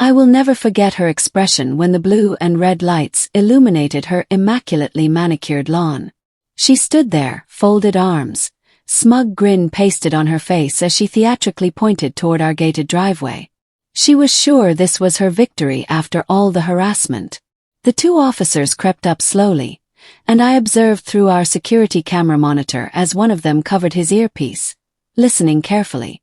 I will never forget her expression when the blue and red lights illuminated her immaculately manicured lawn. She stood there, folded arms, smug grin pasted on her face as she theatrically pointed toward our gated driveway. She was sure this was her victory after all the harassment. The two officers crept up slowly, and I observed through our security camera monitor as one of them covered his earpiece, listening carefully.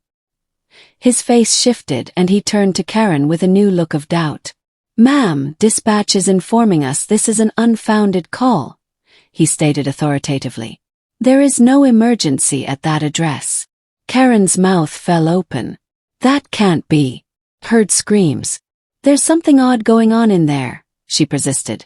His face shifted and he turned to Karen with a new look of doubt. "Ma'am, dispatch is informing us this is an unfounded call," he stated authoritatively. "There is no emergency at that address." Karen's mouth fell open. "That can't be." Heard screams. "There's something odd going on in there," she persisted,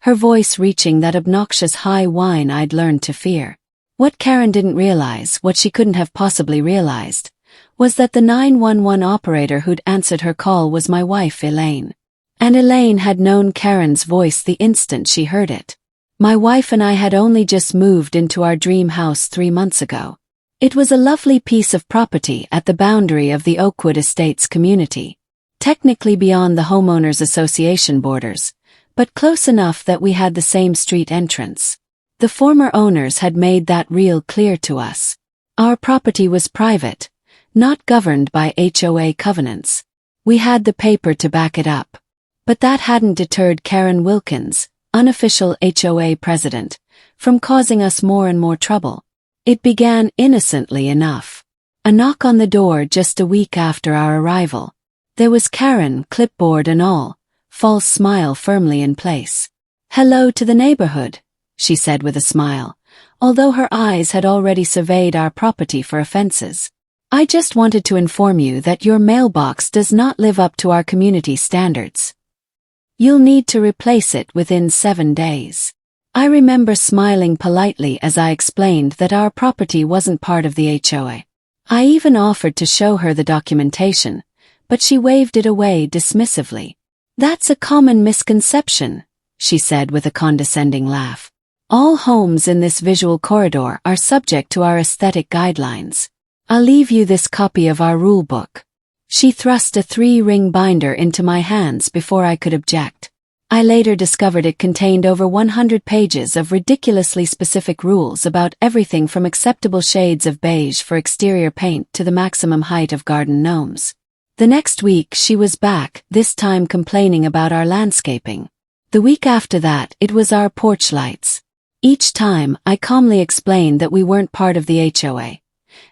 her voice reaching that obnoxious high whine I'd learned to fear. What Karen didn't realize, what she couldn't have possibly realized, was that the 911 operator who'd answered her call was my wife Elaine. And Elaine had known Karen's voice the instant she heard it. My wife and I had only just moved into our dream house 3 months ago. It was a lovely piece of property at the boundary of the Oakwood Estates community, technically beyond the homeowners association borders, but close enough that we had the same street entrance. The former owners had made that real clear to us. Our property was private, not governed by HOA covenants. We had the paper to back it up. But that hadn't deterred Karen Wilkins, unofficial HOA president, from causing us more and more trouble. It began innocently enough. A knock on the door just a week after our arrival. There was Karen, clipboard and all, false smile firmly in place. "Hello to the neighborhood," she said with a smile, although her eyes had already surveyed our property for offenses. "I just wanted to inform you that your mailbox does not live up to our community standards. You'll need to replace it within 7 days." I remember smiling politely as I explained that our property wasn't part of the HOA. I even offered to show her the documentation, but she waved it away dismissively. "That's a common misconception," she said with a condescending laugh. "All homes in this visual corridor are subject to our aesthetic guidelines. I'll leave you this copy of our rule book." She thrust a 3-ring binder into my hands before I could object. I later discovered it contained over 100 pages of ridiculously specific rules about everything from acceptable shades of beige for exterior paint to the maximum height of garden gnomes. The next week she was back, this time complaining about our landscaping. The week after that it was our porch lights. Each time I calmly explained that we weren't part of the HOA.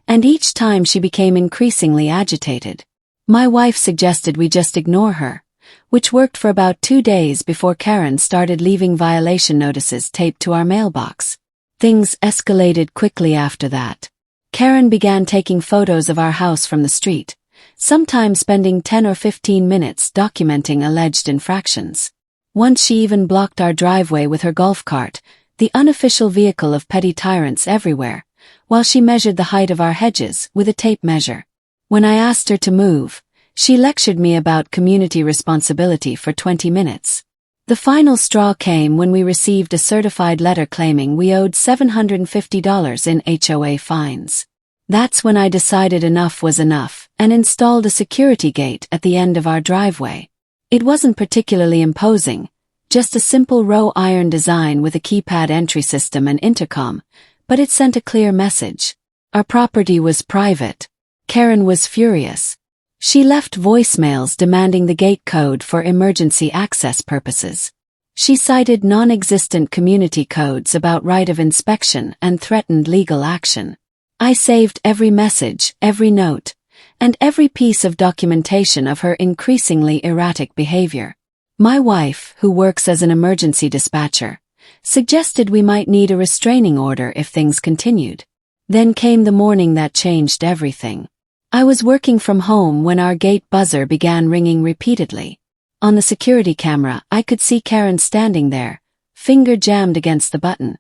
And each time she became increasingly agitated. My wife suggested we just ignore her, which worked for about 2 days before Karen started leaving violation notices taped to our mailbox. Things escalated quickly after that. Karen began taking photos of our house from the street, sometimes spending 10 or 15 minutes documenting alleged infractions. Once she even blocked our driveway with her golf cart, the unofficial vehicle of petty tyrants everywhere, while she measured the height of our hedges with a tape measure. When I asked her to move, she lectured me about community responsibility for 20 minutes. The final straw came when we received a certified letter claiming we owed $750 in HOA fines. That's when I decided enough was enough and installed a security gate at the end of our driveway. It wasn't particularly imposing, just a simple row iron design with a keypad entry system and intercom, but it sent a clear message. Our property was private. Karen was furious. She left voicemails demanding the gate code for emergency access purposes. She cited non-existent community codes about right of inspection and threatened legal action. I saved every message, every note, and every piece of documentation of her increasingly erratic behavior. My wife, who works as an emergency dispatcher, suggested we might need a restraining order if things continued. Then came the morning that changed everything. I was working from home when our gate buzzer began ringing repeatedly. On the security camera, I could see Karen standing there, finger jammed against the button,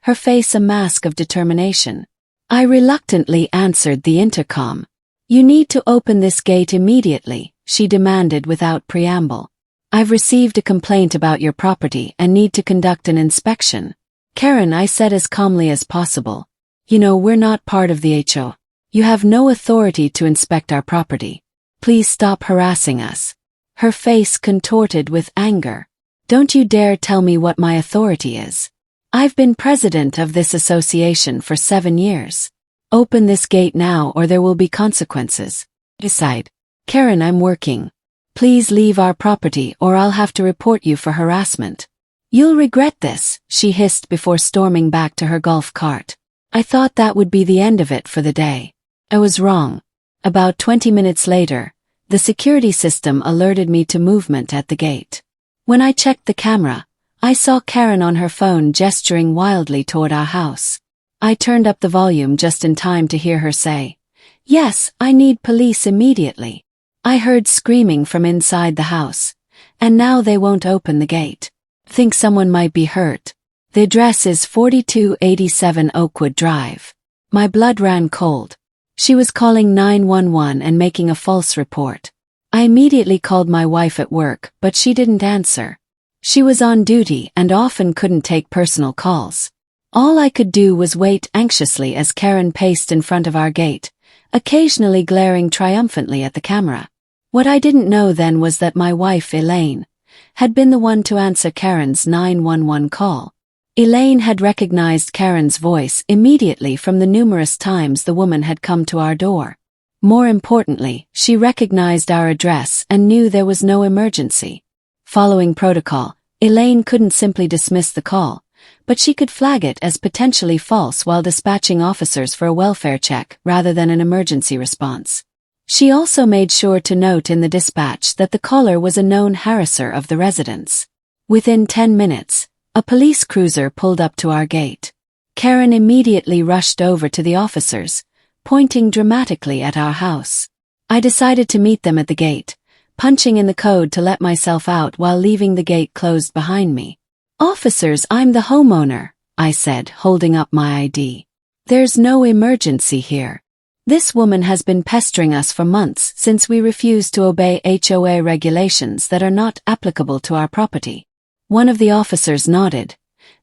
her face a mask of determination. I reluctantly answered the intercom. "You need to open this gate immediately," she demanded without preamble. "I've received a complaint about your property and need to conduct an inspection." "Karen," I said as calmly as possible, "you know we're not part of the HOA. You have no authority to inspect our property. Please stop harassing us." her face contorted with anger. Don't you dare tell me what my authority is. I've been president of this association for 7 years. Open this gate now or there will be consequences. Decide. Karen, I'm working. Please leave our property or I'll have to report you for harassment. You'll regret this, she hissed before storming back to her golf cart. I thought that would be the end of it for the day. I was wrong. About 20 minutes later, the security system alerted me to movement at the gate. When I checked the camera, I saw Karen on her phone gesturing wildly toward our house. I turned up the volume just in time to hear her say, "Yes, I need police immediately." I heard screaming from inside the house, and now they won't open the gate. Think someone might be hurt. The address is 4287 Oakwood Drive. My blood ran cold. She was calling 911 and making a false report. I immediately called my wife at work, but she didn't answer. She was on duty and often couldn't take personal calls. All I could do was wait anxiously as Karen paced in front of our gate, occasionally glaring triumphantly at the camera. What I didn't know then was that my wife, Elaine, had been the one to answer Karen's 911 call. Elaine had recognized Karen's voice immediately from the numerous times the woman had come to our door. More importantly, she recognized our address and knew there was no emergency. Following protocol, Elaine couldn't simply dismiss the call, but she could flag it as potentially false while dispatching officers for a welfare check rather than an emergency response. She also made sure to note in the dispatch that the caller was a known harasser of the residents. Within 10 minutes, a police cruiser pulled up to our gate. Karen immediately rushed over to the officers, pointing dramatically at our house. I decided to meet them at the gate, punching in the code to let myself out while leaving the gate closed behind me. "Officers, I'm the homeowner," I said, holding up my ID. "There's no emergency here. This woman has been pestering us for months since we refused to obey HOA regulations that are not applicable to our property." One of the officers nodded,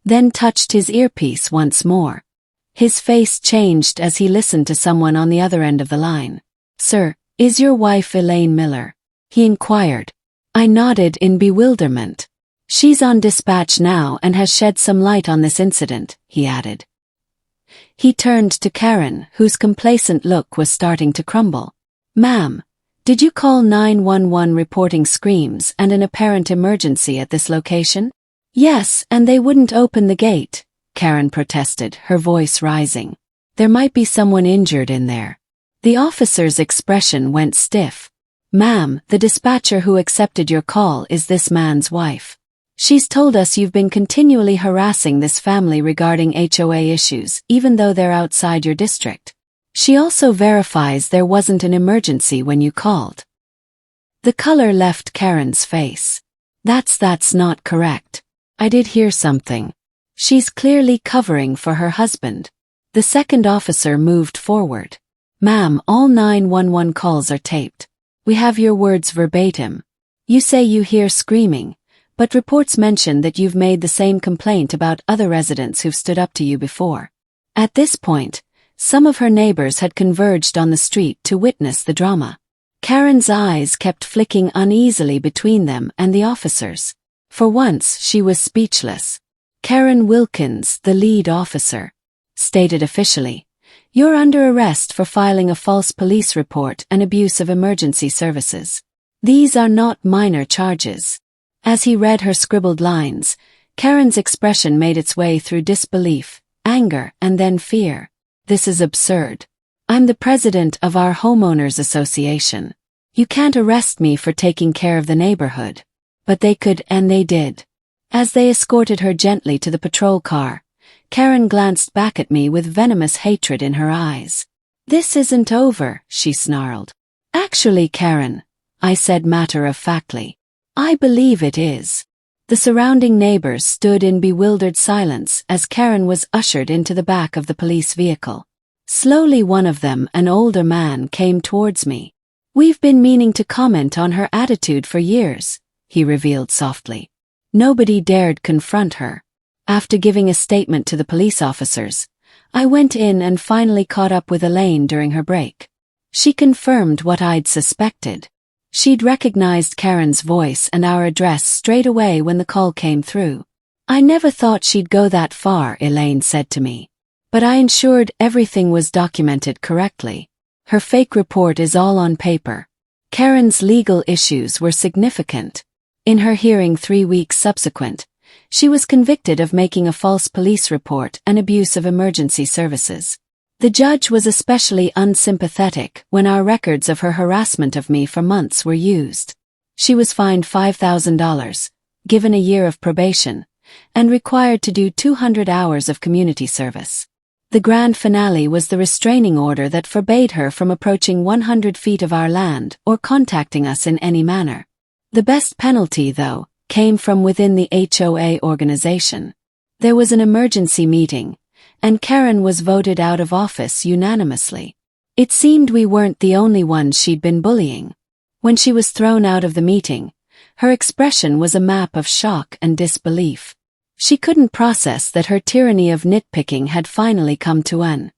then touched his earpiece once more. His face changed as he listened to someone on the other end of the line. "Sir, is your wife Elaine Miller?" he inquired. I nodded in bewilderment. "She's on dispatch now and has shed some light on this incident," he added. He turned to Karen, whose complacent look was starting to crumble. "Ma'am, did you call 911 reporting screams and an apparent emergency at this location?" "Yes, and they wouldn't open the gate," Karen protested, her voice rising. "There might be someone injured in there." The officer's expression went stiff. "Ma'am, the dispatcher who accepted your call is this man's wife. She's told us you've been continually harassing this family regarding HOA issues, even though they're outside your district. She also verifies there wasn't an emergency when you called." The color left Karen's face. That's not correct. I did hear something. She's clearly covering for her husband." The second officer moved forward. "Ma'am, all 911 calls are taped. We have your words verbatim. You say you hear screaming, but reports mention that you've made the same complaint about other residents who've stood up to you before." At this point, some of her neighbors had converged on the street to witness the drama. Karen's eyes kept flicking uneasily between them and the officers. For once, she was speechless. Karen Wilkins, the lead officer, stated officially, "You're under arrest for filing a false police report and abuse of emergency services. These are not minor charges." As he read her scribbled lines, Karen's expression made its way through disbelief, anger, and then fear. "This is absurd. I'm the president of our homeowners association. You can't arrest me for taking care of the neighborhood." But they could, and they did. As they escorted her gently to the patrol car, Karen glanced back at me with venomous hatred in her eyes. "This isn't over," she snarled. "Actually, Karen," I said matter-of-factly, "I believe it is." The surrounding neighbors stood in bewildered silence as Karen was ushered into the back of the police vehicle. Slowly one of them, an older man, came towards me. "We've been meaning to comment on her attitude for years," he revealed softly. Nobody dared confront her. After giving a statement to the police officers, I went in and finally caught up with Elaine during her break. She confirmed what I'd suspected. She'd recognized Karen's voice and our address straight away when the call came through. "I never thought she'd go that far," Elaine said to me. "But I ensured everything was documented correctly. Her fake report is all on paper." Karen's legal issues were significant. In her hearing 3 weeks subsequent, she was convicted of making a false police report and abuse of emergency services. The judge was especially unsympathetic when our records of her harassment of me for months were used. She was fined $5,000, given a year of probation, and required to do 200 hours of community service. The grand finale was the restraining order that forbade her from approaching 100 feet of our land or contacting us in any manner. The best penalty, though, came from within the HOA organization. There was an emergency meeting, and Karen was voted out of office unanimously. It seemed we weren't the only ones she'd been bullying. When she was thrown out of the meeting, her expression was a map of shock and disbelief. She couldn't process that her tyranny of nitpicking had finally come to an